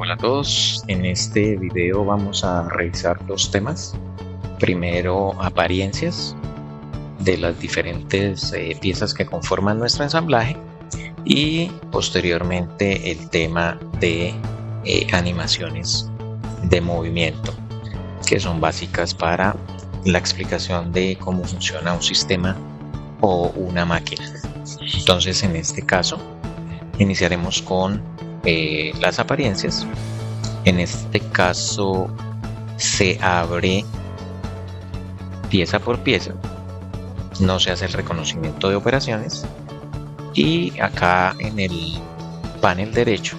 Hola a todos, en este video vamos a revisar dos temas. Primero, apariencias de las diferentes piezas que conforman nuestro ensamblaje y posteriormente el tema de animaciones de movimiento, que son básicas para la explicación de cómo funciona un sistema o una máquina. Entonces, en este caso, iniciaremos con las apariencias. En este caso se abre pieza por pieza, no se hace el reconocimiento de operaciones, y acá en el panel derecho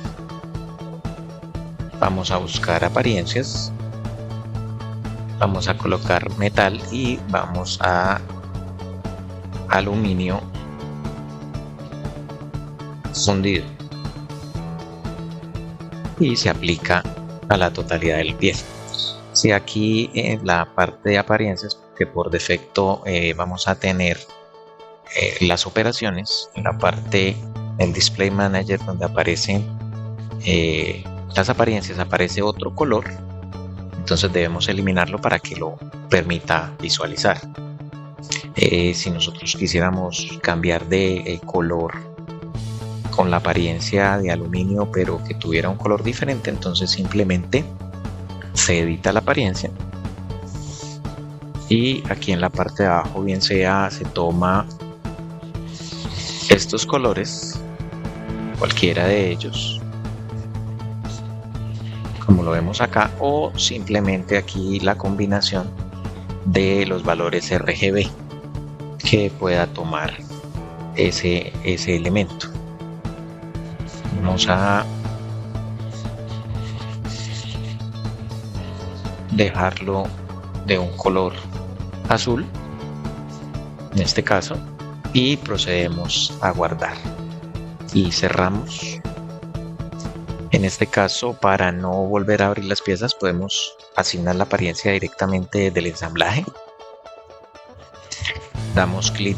vamos a buscar apariencias, vamos a colocar metal y vamos a aluminio fundido, y se aplica a la totalidad de la pieza. Si aquí en la parte de apariencias, que por defecto vamos a tener las operaciones, en la parte del Display Manager donde aparecen las apariencias, aparece otro color, entonces debemos eliminarlo para que lo permita visualizar. Si nosotros quisiéramos cambiar de color con la apariencia de aluminio pero que tuviera un color diferente, entonces simplemente se edita la apariencia y aquí en la parte de abajo, bien sea se toma estos colores, cualquiera de ellos como lo vemos acá, o simplemente aquí la combinación de los valores RGB que pueda tomar ese elemento. Vamos a dejarlo de un color azul en este caso y procedemos a guardar y cerramos. En este caso, para no volver a abrir las piezas, podemos asignar la apariencia directamente del ensamblaje. Damos clic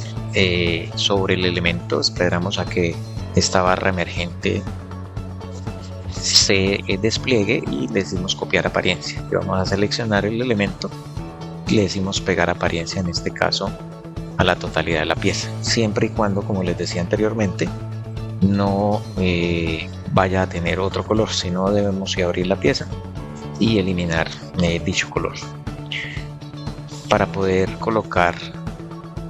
sobre el elemento, esperamos a que esta barra emergente se despliegue y le decimos copiar apariencia. Y vamos a seleccionar el elemento y le decimos pegar apariencia, en este caso a la totalidad de la pieza, siempre y cuando, como les decía anteriormente, no vaya a tener otro color, sino debemos abrir la pieza y eliminar dicho color. Para poder colocar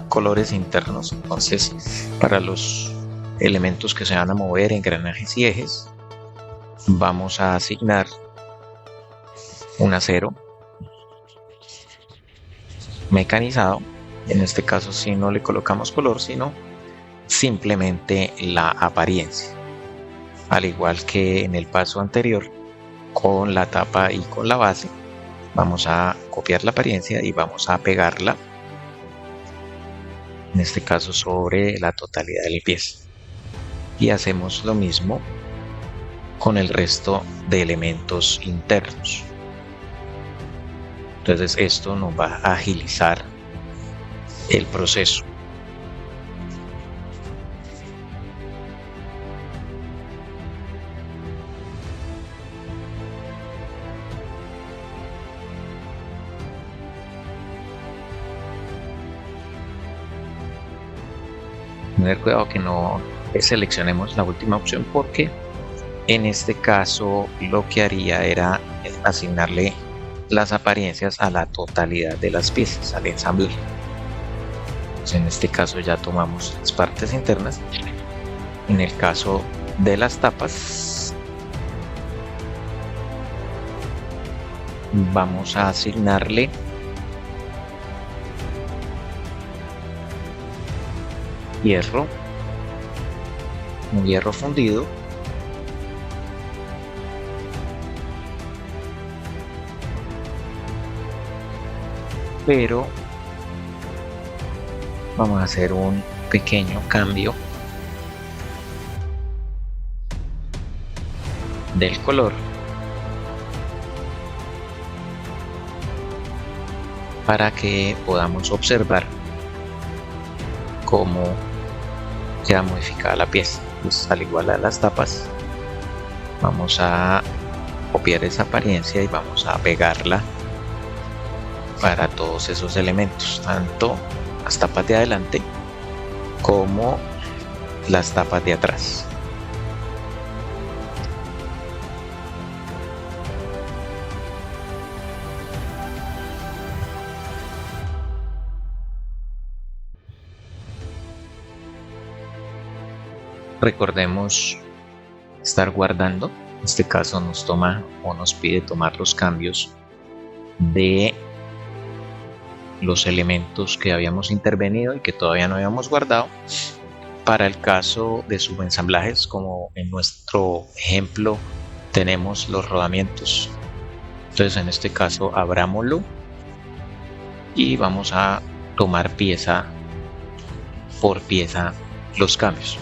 colores internos, entonces para los elementos que se van a mover, engranajes y ejes, vamos a asignar un acero mecanizado. En este caso, si no le colocamos color, sino simplemente la apariencia, al igual que en el paso anterior con la tapa y con la base. Vamos a copiar la apariencia y vamos a pegarla, en este caso sobre la totalidad de la pieza, y hacemos lo mismo con el resto de elementos internos. Entonces esto nos va a agilizar el proceso. Tener cuidado que no seleccionemos la última opción, porque en este caso lo que haría era asignarle las apariencias a la totalidad de las piezas, al ensamble. Pues en este caso ya tomamos las partes internas. En el caso de las tapas, vamos a asignarle hierro, un hierro fundido, pero vamos a hacer un pequeño cambio del color para que podamos observar cómo queda modificada la pieza. Pues, al igual a las tapas, vamos a copiar esa apariencia y vamos a pegarla para todos esos elementos, tanto las tapas de adelante como las tapas de atrás. Recordemos estar guardando. En este caso nos toma o nos pide tomar los cambios de los elementos que habíamos intervenido y que todavía no habíamos guardado para el caso de subensamblajes, como en nuestro ejemplo tenemos los rodamientos. Entonces en este caso abrámoslo y vamos a tomar pieza por pieza los cambios.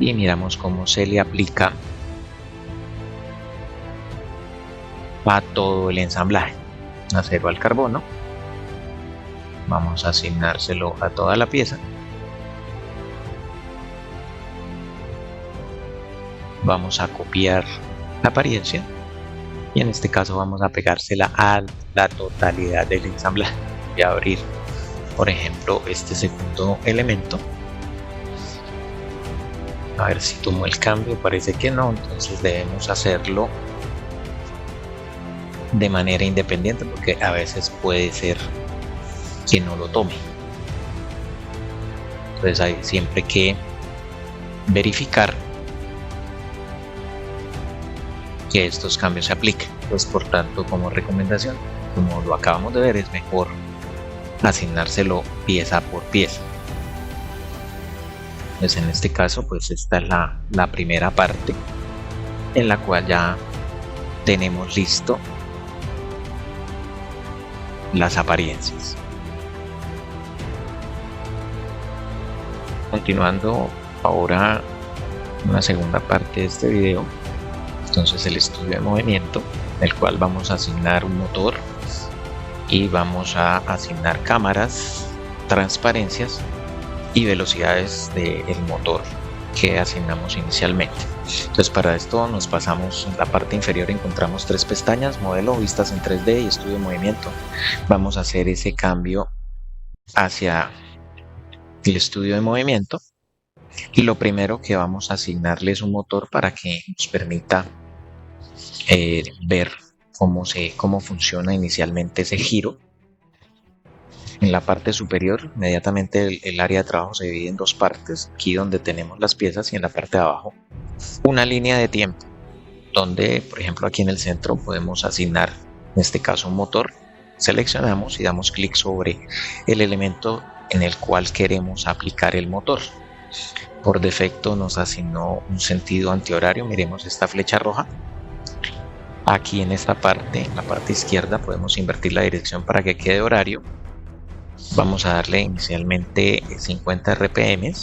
Y miramos cómo se le aplica a todo el ensamblaje. Acero al carbono, vamos a asignárselo a toda la pieza. Vamos a copiar la apariencia y en este caso vamos a pegársela a la totalidad del ensamblaje. Voy a abrir, por ejemplo, este segundo elemento. A ver si tomó el cambio, parece que no, entonces debemos hacerlo de manera independiente porque a veces puede ser que no lo tome. Entonces hay siempre que verificar que estos cambios se apliquen. Pues por tanto, como recomendación, como lo acabamos de ver, es mejor asignárselo pieza por pieza. Pues en este caso, pues esta es la primera parte en la cual ya tenemos listo las apariencias. Continuando ahora una segunda parte de este video, entonces el estudio de movimiento, en el cual vamos a asignar un motor y vamos a asignar cámaras, transparencias y velocidades del motor que asignamos inicialmente. Entonces para esto nos pasamos en la parte inferior, encontramos tres pestañas: modelo, vistas en 3D y estudio de movimiento. Vamos a hacer ese cambio hacia el estudio de movimiento y lo primero que vamos a asignarle es un motor para que nos permita ver cómo funciona inicialmente ese giro. En la parte superior, inmediatamente el área de trabajo se divide en dos partes, aquí donde tenemos las piezas y en la parte de abajo una línea de tiempo, donde por ejemplo aquí en el centro podemos asignar, en este caso, un motor. Seleccionamos y damos clic sobre el elemento en el cual queremos aplicar el motor. Por defecto nos asignó un sentido antihorario, miremos esta flecha roja. Aquí en esta parte, en la parte izquierda, podemos invertir la dirección para que quede horario. Vamos a darle inicialmente 50 RPM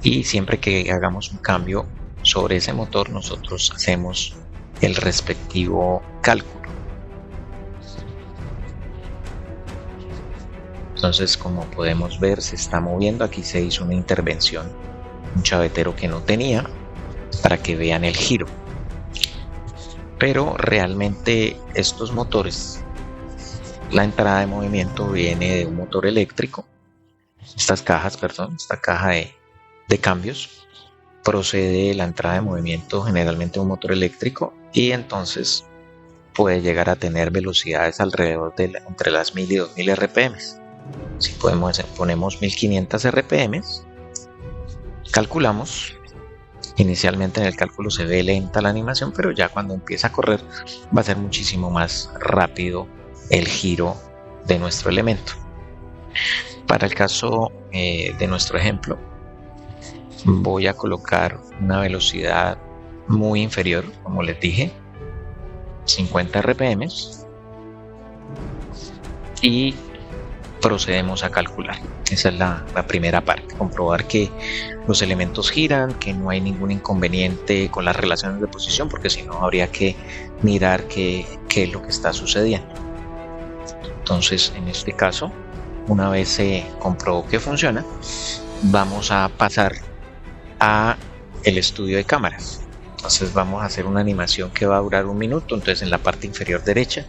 y siempre que hagamos un cambio sobre ese motor nosotros hacemos el respectivo cálculo. Entonces, como podemos ver, se está moviendo. Aquí se hizo una intervención, un chavetero que no tenía, para que vean el giro. Pero realmente estos motores, la entrada de movimiento viene de un motor eléctrico. Esta caja de cambios procede de la entrada de movimiento generalmente de un motor eléctrico, y entonces puede llegar a tener velocidades alrededor de entre las 1000 y 2000 RPM. Si ponemos 1500 RPM, calculamos. Inicialmente en el cálculo se ve lenta la animación, pero ya cuando empieza a correr va a ser muchísimo más rápido el giro de nuestro elemento. Para el caso de nuestro ejemplo, voy a colocar una velocidad muy inferior, como les dije, 50 RPM, y procedemos a calcular. Esa es la primera parte, comprobar que los elementos giran, que no hay ningún inconveniente con las relaciones de posición, porque si no habría que mirar qué es lo que está sucediendo. Entonces, en este caso, una vez se comprobó que funciona, vamos a pasar a el estudio de cámaras. Entonces vamos a hacer una animación que va a durar 1 minuto. Entonces en la parte inferior derecha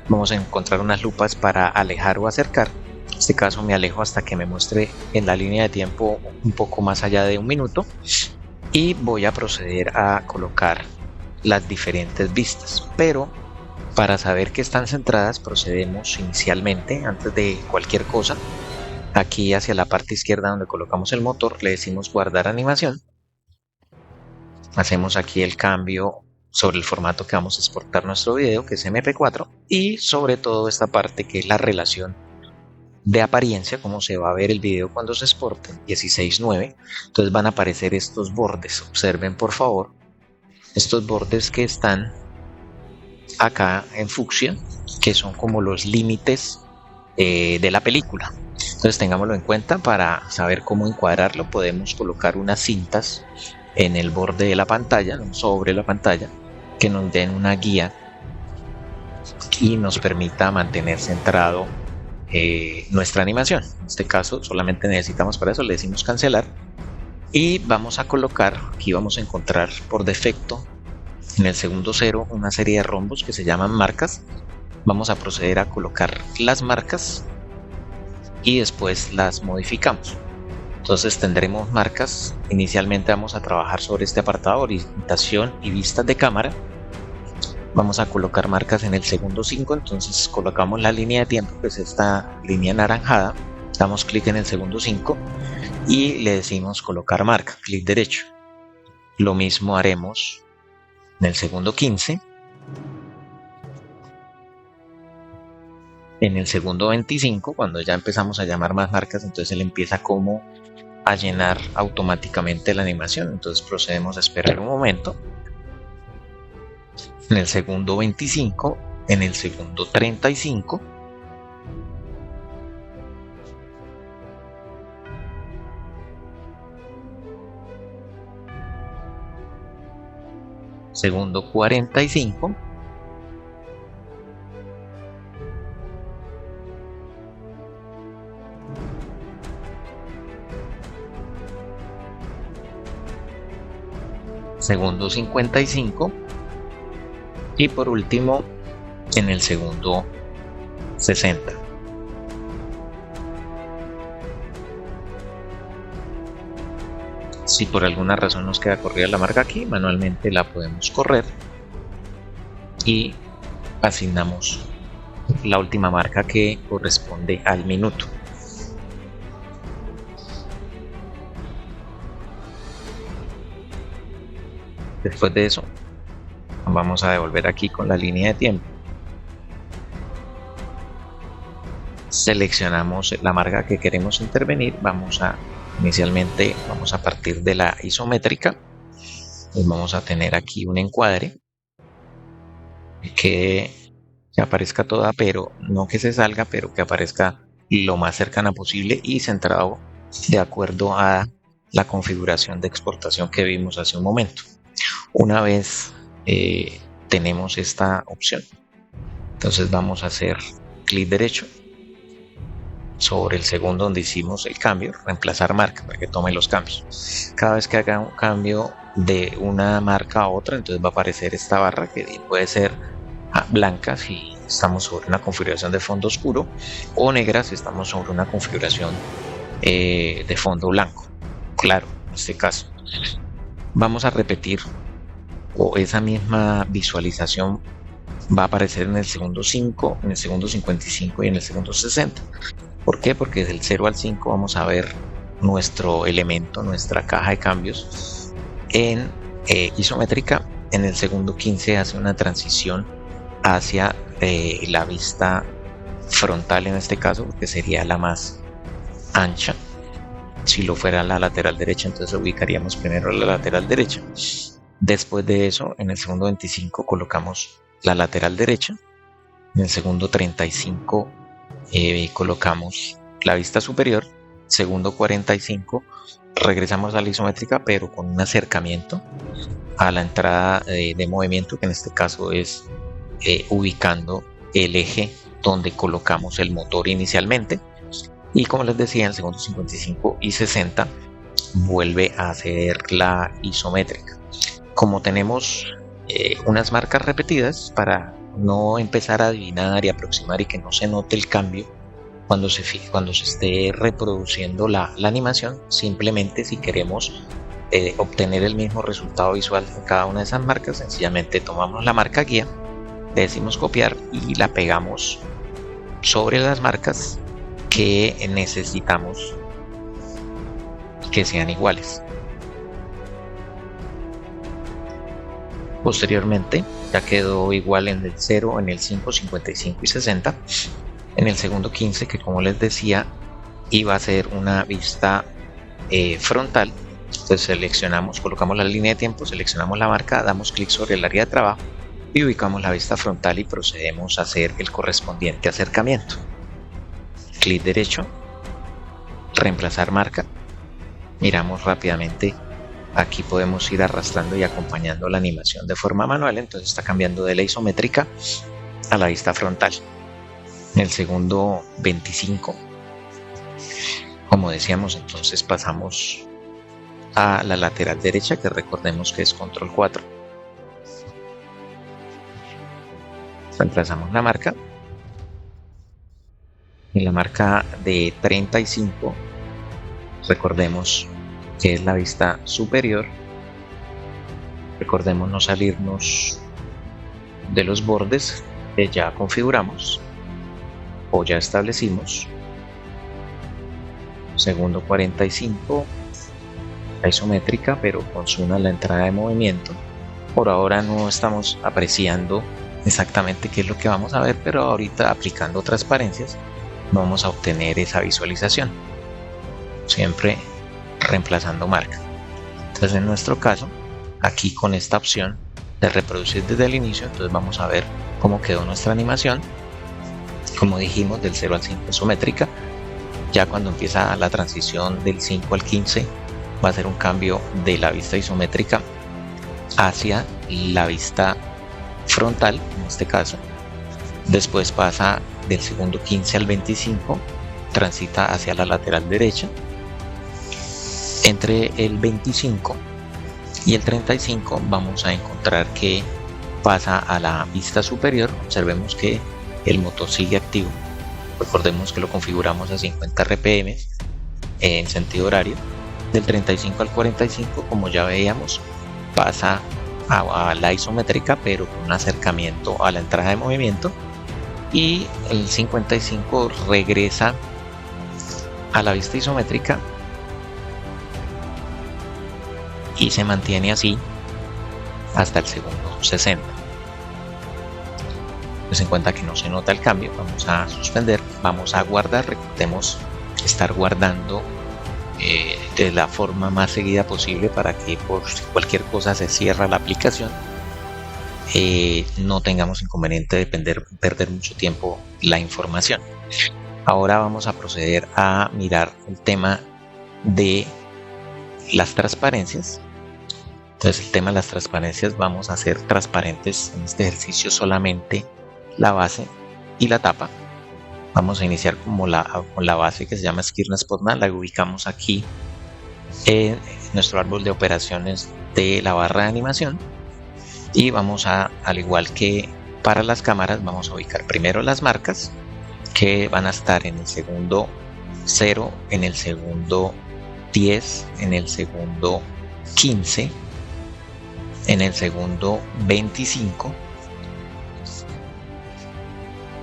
vamos a encontrar unas lupas para alejar o acercar. En este caso me alejo hasta que me muestre en la línea de tiempo un poco más allá de 1 minuto, y voy a proceder a colocar las diferentes vistas. Pero para saber que están centradas, procedemos inicialmente, antes de cualquier cosa, aquí hacia la parte izquierda donde colocamos el motor, le decimos guardar animación. Hacemos aquí el cambio sobre el formato que vamos a exportar nuestro video, que es MP4, y sobre todo esta parte que es la relación de apariencia, como se va a ver el video cuando se exporte, 16:9. Entonces van a aparecer estos bordes. Observen por favor estos bordes que están acá en fucsia, que son como los límites de la película. Entonces tengámoslo en cuenta. Para saber cómo encuadrarlo, podemos colocar unas cintas en el borde de la pantalla, sobre la pantalla, que nos den una guía y nos permita mantener centrado nuestra animación. En este caso solamente necesitamos, para eso le decimos cancelar, y vamos a colocar, aquí vamos a encontrar por defecto en el segundo cero una serie de rombos que se llaman marcas. Vamos a proceder a colocar las marcas y después las modificamos. Entonces tendremos marcas. Inicialmente vamos a trabajar sobre este apartado, orientación y vistas de cámara. Vamos a colocar marcas en el segundo 5, entonces colocamos la línea de tiempo, que es esta línea anaranjada, damos clic en el segundo 5 y le decimos colocar marca, clic derecho. Lo mismo haremos en el segundo 15, en el segundo 25, cuando ya empezamos a llamar más marcas, entonces él empieza como a llenar automáticamente la animación. Entonces procedemos a esperar un momento. En el segundo 25, en el segundo 35, segundo 45, segundo 55, y por último en el segundo 60. Si por alguna razón nos queda corrida la marca aquí, manualmente la podemos correr y asignamos la última marca que corresponde al minuto. Después de eso vamos a devolver aquí con la línea de tiempo, seleccionamos la marca que queremos intervenir. Inicialmente vamos a partir de la isométrica, pues vamos a tener aquí un encuadre que aparezca toda, pero no que se salga, pero que aparezca lo más cercana posible y centrado de acuerdo a la configuración de exportación que vimos hace un momento. Una vez tenemos esta opción, entonces vamos a hacer clic derecho sobre el segundo donde hicimos el cambio, reemplazar marca, para que tome los cambios. Cada vez que haga un cambio de una marca a otra, entonces va a aparecer esta barra, que puede ser blanca si estamos sobre una configuración de fondo oscuro, o negra si estamos sobre una configuración de fondo blanco claro. En este caso vamos a repetir, o esa misma visualización va a aparecer en el segundo 5, en el segundo 55 y en el segundo 60. ¿Por qué? Porque del 0 al 5 vamos a ver nuestro elemento, nuestra caja de cambios en isométrica. En el segundo 15 hace una transición hacia la vista frontal, en este caso, porque sería la más ancha. Si lo fuera la lateral derecha, entonces ubicaríamos primero la lateral derecha. Después de eso, en el segundo 25 colocamos la lateral derecha. En el segundo 35 colocamos la vista superior. Segundo 45 regresamos a la isométrica, pero con un acercamiento a la entrada de movimiento, que en este caso es ubicando el eje donde colocamos el motor inicialmente. Y como les decía, en el segundo 55 y 60 vuelve a hacer la isométrica. Como tenemos unas marcas repetidas, para no empezar a adivinar y aproximar y que no se note el cambio cuando se esté reproduciendo la animación, simplemente si queremos obtener el mismo resultado visual en cada una de esas marcas, sencillamente tomamos la marca guía, le decimos copiar y la pegamos sobre las marcas que necesitamos que sean iguales. Posteriormente ya quedó igual en el 0, en el 5, 55 y 60. En el segundo 15, que como les decía iba a ser una vista frontal, entonces seleccionamos, colocamos la línea de tiempo, seleccionamos la marca, damos clic sobre el área de trabajo y ubicamos la vista frontal y procedemos a hacer el correspondiente acercamiento. Clic derecho, reemplazar marca, miramos rápidamente, aquí podemos ir arrastrando y acompañando la animación de forma manual, entonces está cambiando de la isométrica a la vista frontal. En el segundo 25, como decíamos, entonces pasamos a la lateral derecha, que recordemos que es control 4. Reemplazamos la marca. En la marca de 35, recordemos que es la vista superior. Recordemos no salirnos de los bordes que ya configuramos o ya establecimos. Segundo 45, la isométrica, pero con zoom a la entrada de movimiento. Por ahora no estamos apreciando exactamente qué es lo que vamos a ver, pero ahorita aplicando transparencias vamos a obtener esa visualización, siempre reemplazando marca. Entonces en nuestro caso, aquí con esta opción de reproducir desde el inicio, entonces vamos a ver cómo quedó nuestra animación. Como dijimos, del 0 al 5 isométrica. Ya cuando empieza la transición del 5 al 15 va a ser un cambio de la vista isométrica hacia la vista frontal, en este caso. Después pasa del segundo 15 al 25, transita hacia la lateral derecha. Entre el 25 y el 35 vamos a encontrar que pasa a la vista superior. Observemos que el motor sigue activo. Recordemos que lo configuramos a 50 RPM en sentido horario. Del 35 al 45, como ya veíamos, pasa a la isométrica, pero con un acercamiento a la entrada de movimiento. Y el 55 regresa a la vista isométrica y se mantiene así hasta el segundo 60. Pues en cuenta que no se nota el cambio, vamos a suspender, vamos a guardar. Recordemos estar guardando de la forma más seguida posible para que por si cualquier cosa se cierra la aplicación, no tengamos inconveniente de perder mucho tiempo la información. Ahora vamos a proceder a mirar el tema de las transparencias. Entonces el tema de las transparencias, vamos a hacer transparentes en este ejercicio solamente la base y la tapa. Vamos a iniciar con la base, que se llama Skirna Spodna. La ubicamos aquí en nuestro árbol de operaciones de la barra de animación. Y vamos a, al igual que para las cámaras, vamos a ubicar primero las marcas, que van a estar en el segundo 0, en el segundo 10, en el segundo 15, en el segundo 25,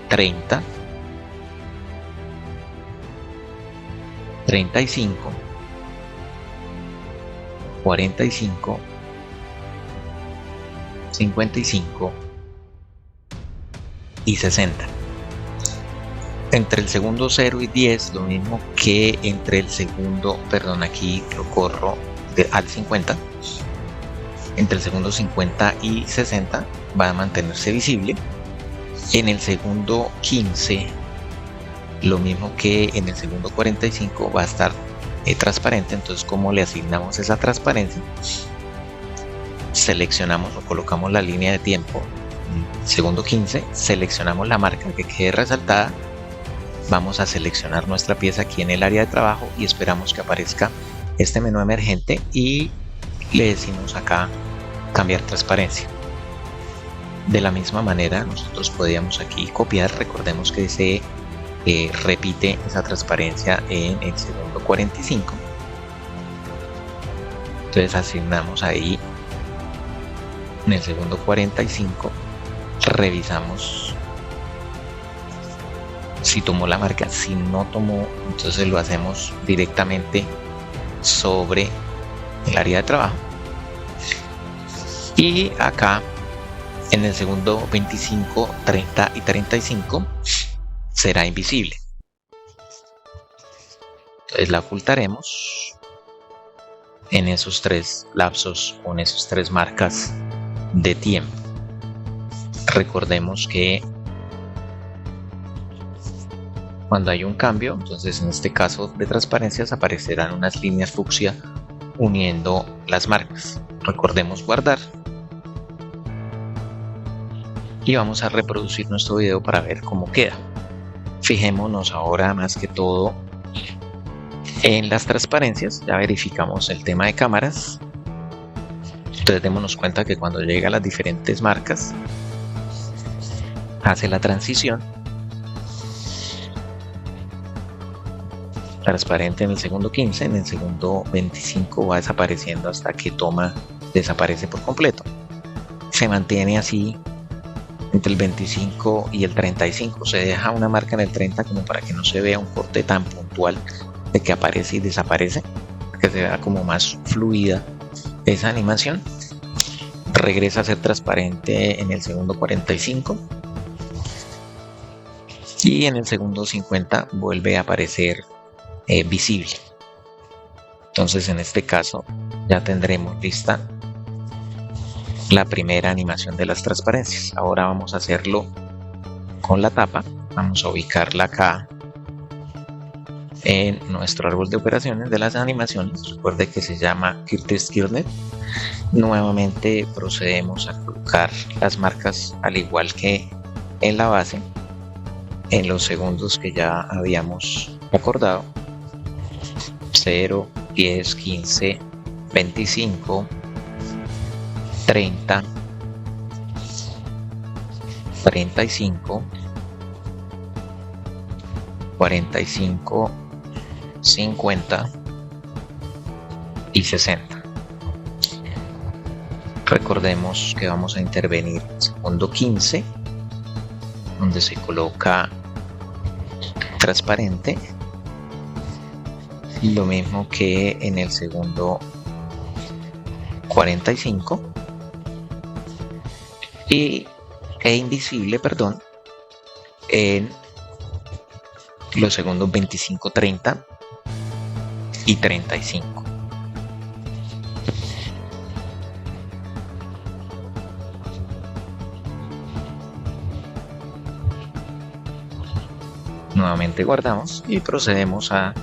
30, 35, 45, 55 y 60. Entre el segundo 0 y 10, lo mismo que entre el segundo, perdón, aquí lo corro al 50. Entre el segundo 50 y 60 va a mantenerse visible. En el segundo 15, lo mismo que en el segundo 45, va a estar transparente. Entonces, ¿cómo le asignamos esa transparencia? Seleccionamos o colocamos la línea de tiempo. Segundo 15, seleccionamos la marca que quede resaltada. Vamos a seleccionar nuestra pieza aquí en el área de trabajo y esperamos que aparezca este menú emergente y le decimos acá cambiar transparencia. De la misma manera nosotros podríamos aquí copiar, recordemos que se repite esa transparencia en el segundo 45. Entonces asignamos ahí en el segundo 45, revisamos si tomó la marca. Si no tomó, entonces lo hacemos directamente sobre el área de trabajo, y acá en el segundo 25, 30 y 35 será invisible. Entonces la ocultaremos en esos 3 lapsos o en esas 3 marcas de tiempo. Recordemos que cuando hay un cambio, entonces en este caso de transparencias aparecerán unas líneas fucsia uniendo las marcas. Recordemos guardar y vamos a reproducir nuestro video para ver cómo queda. Fijémonos ahora más que todo en las transparencias. Ya verificamos el tema de cámaras. Entonces démonos cuenta que cuando llega a las diferentes marcas hace la transición transparente en el segundo 15, en el segundo 25 va desapareciendo hasta que desaparece por completo. Se mantiene así entre el 25 y el 35. Se deja una marca en el 30 como para que no se vea un corte tan puntual de que aparece y desaparece, que se vea como más fluida esa animación. Regresa a ser transparente en el segundo 45 y en el segundo 50 vuelve a aparecer visible. Entonces en este caso ya tendremos lista la primera animación de las transparencias. Ahora vamos a hacerlo con la tapa. Vamos a ubicarla acá en nuestro árbol de operaciones de las animaciones. Recuerde que se llama Curtis-Kirnet. Nuevamente procedemos a colocar las marcas al igual que en la base, en los segundos que ya habíamos acordado: 0, 10, 15, 25, 30, 35, 45, 50 y 60. Recordemos que vamos a intervenir en el segundo 15, donde se coloca transparente, lo mismo que en el segundo 45 e invisible, perdón, en los segundos 25, 30 y 35. Nuevamente guardamos y procedemos a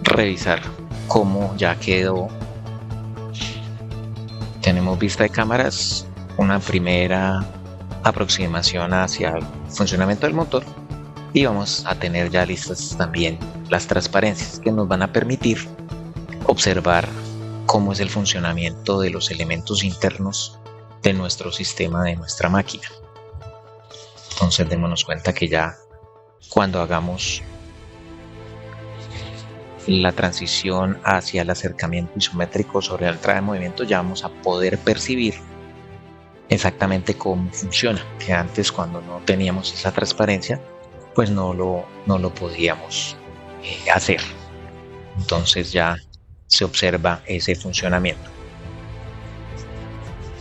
revisar cómo ya quedó. Tenemos vista de cámaras, una primera aproximación hacia el funcionamiento del motor, y vamos a tener ya listas también las transparencias que nos van a permitir observar cómo es el funcionamiento de los elementos internos de nuestro sistema, de nuestra máquina. Entonces démonos cuenta que ya cuando hagamos la transición hacia el acercamiento isométrico sobre la entrada de movimiento, ya vamos a poder percibir exactamente cómo funciona, que antes, cuando no teníamos esa transparencia, pues no lo podíamos hacer. Entonces ya se observa ese funcionamiento.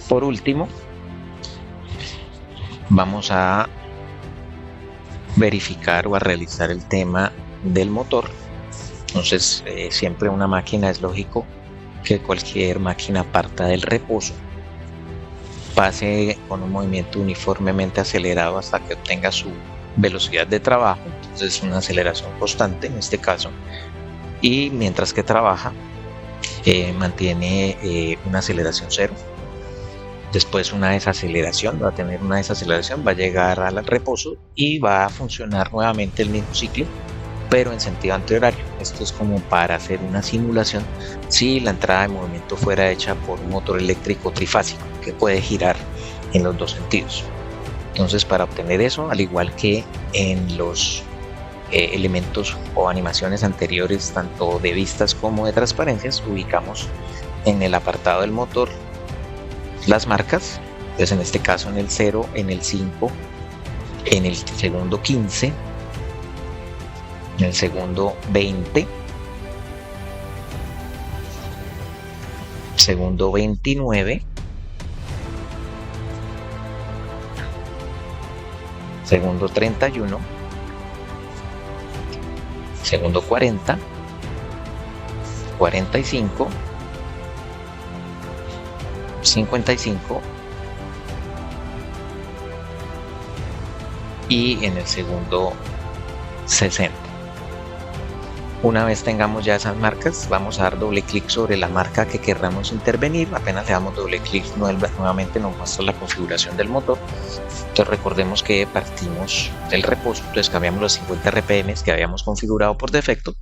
Por último, vamos a verificar o a realizar el tema del motor. Entonces siempre una máquina, es lógico que cualquier máquina parta del reposo, pase con un movimiento uniformemente acelerado hasta que obtenga su velocidad de trabajo. Entonces una aceleración constante en este caso, y mientras que trabaja mantiene una aceleración cero. Después una desaceleración, va a tener una desaceleración, va a llegar al reposo y va a funcionar nuevamente el mismo ciclo pero en sentido antihorario. Esto es como para hacer una simulación si la entrada de movimiento fuera hecha por un motor eléctrico trifásico que puede girar en los dos sentidos. Entonces, para obtener eso, al igual que en los elementos o animaciones anteriores, tanto de vistas como de transparencias, ubicamos en el apartado del motor las marcas. Entonces, en este caso, en el 0, en el 5, en el segundo 15, en el segundo 20, segundo 29, segundo 31, segundo 40, 45, 55 y en el segundo 60. Una vez tengamos ya esas marcas, vamos a dar doble clic sobre la marca que querramos intervenir. Apenas le damos doble clic, nuevamente nos muestra la configuración del motor. Entonces recordemos que partimos del reposo, entonces cambiamos los 50 RPM que habíamos configurado por defecto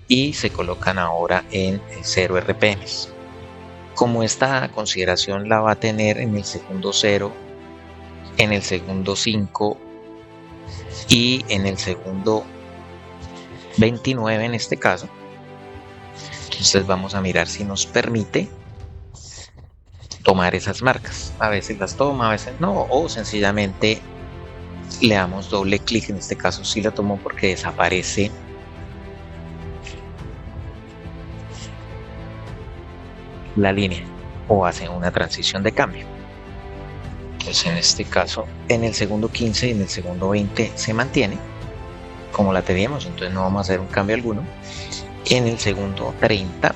y se colocan ahora en 0 RPM. Como esta consideración la va a tener en el segundo 0, en el segundo 5 y en el segundo 29 en este caso, entonces vamos a mirar si nos permite tomar esas marcas. A veces las toma, a veces no, o sencillamente le damos doble clic. En este caso sí la tomó porque desaparece la línea o hace una transición de cambio. Entonces en este caso en el segundo 15 y en el segundo 20 se mantiene como la teníamos, entonces no vamos a hacer un cambio alguno. En el segundo 30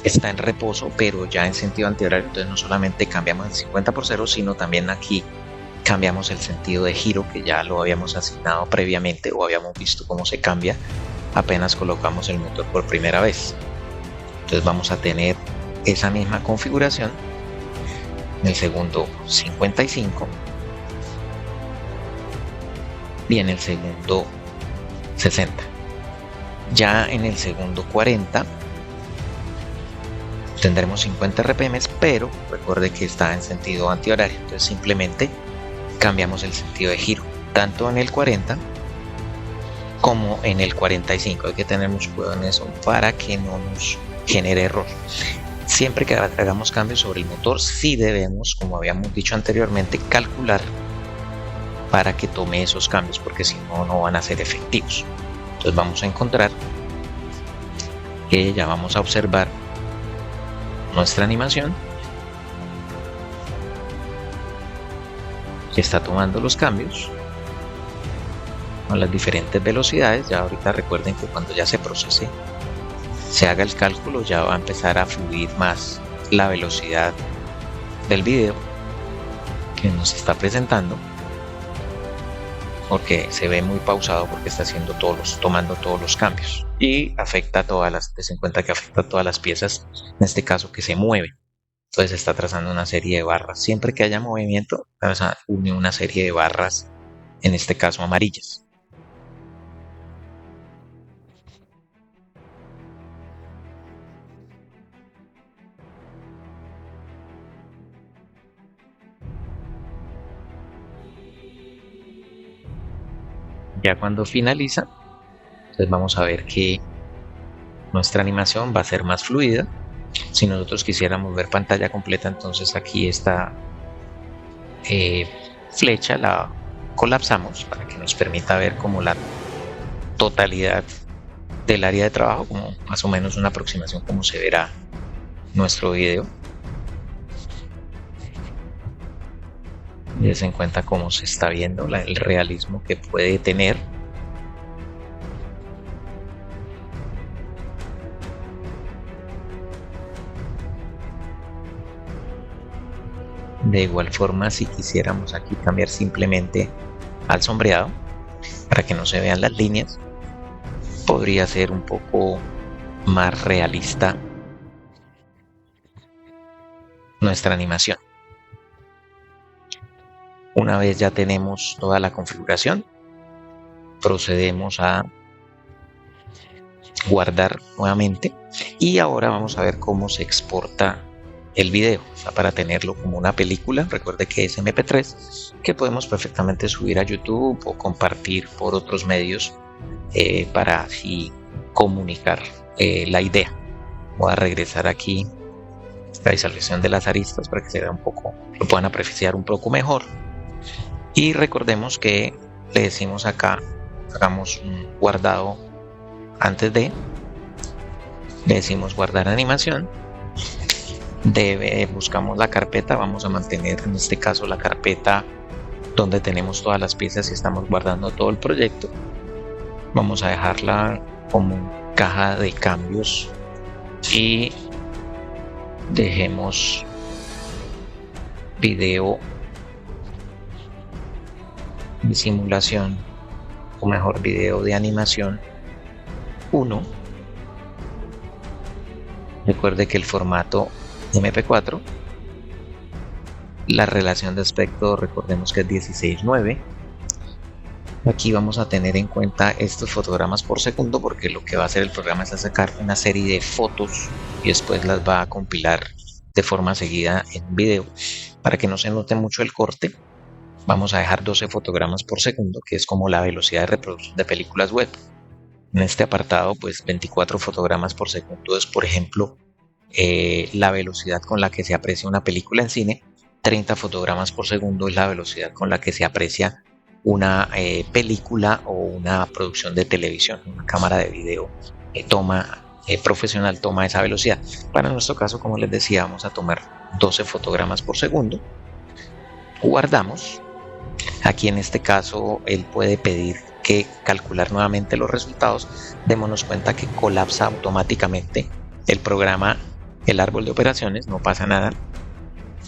está en reposo, pero ya en sentido antihorario, entonces no solamente cambiamos el 50 por 0, sino también aquí cambiamos el sentido de giro que ya lo habíamos asignado previamente o habíamos visto cómo se cambia apenas colocamos el motor por primera vez. Entonces vamos a tener esa misma configuración en el segundo 55 y en el segundo 60. Ya en el segundo 40 tendremos 50 RPM, pero recuerde que está en sentido antihorario, entonces simplemente cambiamos el sentido de giro, tanto en el 40 como en el 45. Hay que tener mucho cuidado en eso para que no nos genere error. Siempre que hagamos cambios sobre el motor, sí debemos, como habíamos dicho anteriormente, calcular para que tome esos cambios, porque si no, no van a ser efectivos. Entonces vamos a encontrar que ya vamos a observar nuestra animación que está tomando los cambios a las diferentes velocidades. Ya ahorita recuerden que cuando ya se procese, se haga el cálculo, ya va a empezar a fluir más la velocidad del video que nos está presentando, porque se ve muy pausado porque está haciendo tomando todos los cambios y afecta a todas las, ten en cuenta que afecta a todas las piezas, en este caso que se mueven. Entonces está trazando una serie de barras. Siempre que haya movimiento, vamos a unir una serie de barras, en este caso amarillas. Ya cuando finaliza, entonces vamos a ver que nuestra animación va a ser más fluida. Si nosotros quisiéramos ver pantalla completa, entonces aquí esta flecha la colapsamos para que nos permita ver como la totalidad del área de trabajo, como más o menos una aproximación como se verá nuestro video. Dense en cuenta cómo se está viendo el realismo que puede tener. De igual forma, si quisiéramos aquí cambiar simplemente al sombreado para que no se vean las líneas, podría ser un poco más realista nuestra animación. Una vez ya tenemos toda la configuración, procedemos a guardar nuevamente y ahora vamos a ver cómo se exporta el video, o sea, para tenerlo como una película. Recuerde que es MP3 que podemos perfectamente subir a YouTube o compartir por otros medios para así comunicar la idea. Voy a regresar aquí la visualización de las aristas para que se vea un poco, lo puedan apreciar un poco mejor. Y recordemos que le decimos acá, hagamos un guardado antes de, le decimos guardar animación, buscamos la carpeta, vamos a mantener en este caso la carpeta donde tenemos todas las piezas y estamos guardando todo el proyecto. Vamos a dejarla como caja de cambios y dejemos video de simulación, o mejor video de animación 1. Recuerde que el formato MP4, la relación de aspecto recordemos que es 16:9. Aquí vamos a tener en cuenta estos fotogramas por segundo porque lo que va a hacer el programa es sacar una serie de fotos y después las va a compilar de forma seguida en un video. Para que no se note mucho el corte, vamos a dejar 12 fotogramas por segundo, que es como la velocidad de reproducción de películas web. En este apartado, pues 24 fotogramas por segundo es, por ejemplo, la velocidad con la que se aprecia una película en cine. 30 fotogramas por segundo es la velocidad con la que se aprecia una película o una producción de televisión. Una cámara de video profesional toma esa velocidad. Para nuestro caso, como les decía, vamos a tomar 12 fotogramas por segundo. Guardamos. Aquí en este caso él puede pedir que calcular nuevamente los resultados. Démonos cuenta que colapsa automáticamente el programa, el árbol de operaciones, no pasa nada.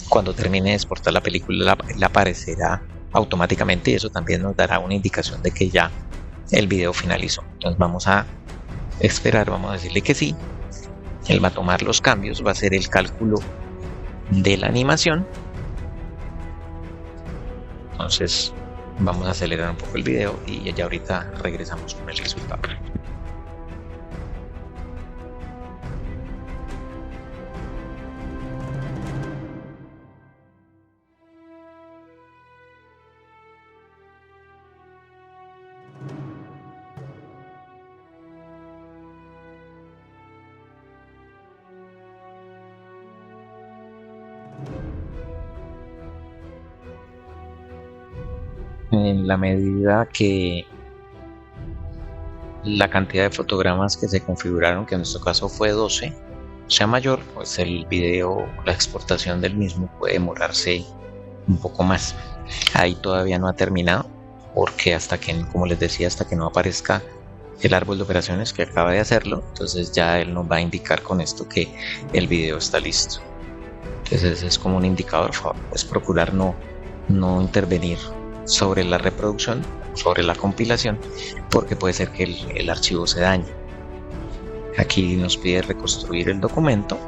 Cuando termine de exportar la película, la aparecerá automáticamente y eso también nos dará una indicación de que ya el video finalizó. Entonces vamos a esperar, vamos a decirle que sí. Él va a tomar los cambios, va a hacer el cálculo de la animación. Entonces vamos a acelerar un poco el video y ya ahorita regresamos con el resultado. En la medida que la cantidad de fotogramas que se configuraron, que en nuestro caso fue 12, sea mayor, pues el video, la exportación del mismo puede demorarse un poco más. Ahí todavía no ha terminado porque hasta que, como les decía, hasta que no aparezca el árbol de operaciones, que acaba de hacerlo, entonces ya él nos va a indicar con esto que el video está listo. Entonces es como un indicador, es procurar no intervenir sobre la reproducción, sobre la compilación, porque puede ser que el archivo se dañe. Aquí nos pide reconstruir el documento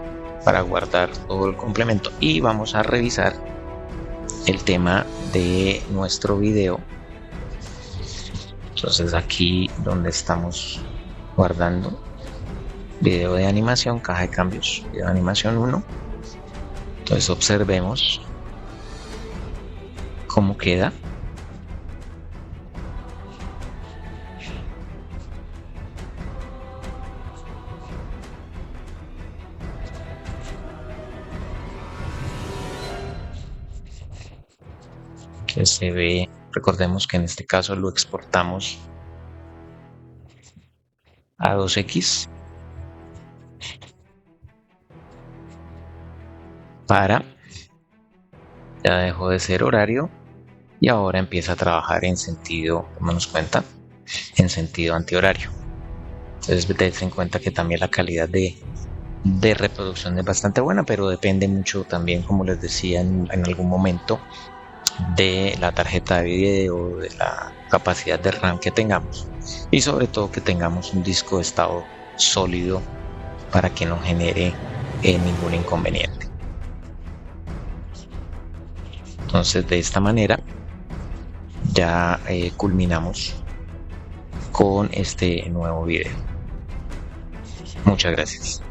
para guardar todo el complemento y vamos a revisar el tema de nuestro video. Entonces aquí donde estamos guardando video de animación, caja de cambios, video de animación 1. Entonces observemos cómo queda. Que se ve, recordemos que en este caso lo exportamos a 2x para, ya dejó de ser horario y ahora empieza a trabajar en sentido, tomémonos cuenta, en sentido antihorario. Entonces tened en cuenta que también la calidad de reproducción es bastante buena, pero depende mucho también, como les decía en algún momento, de la tarjeta de video, de la capacidad de RAM que tengamos y sobre todo que tengamos un disco de estado sólido para que no genere ningún inconveniente. Entonces de esta manera ya culminamos con este nuevo video. Muchas gracias.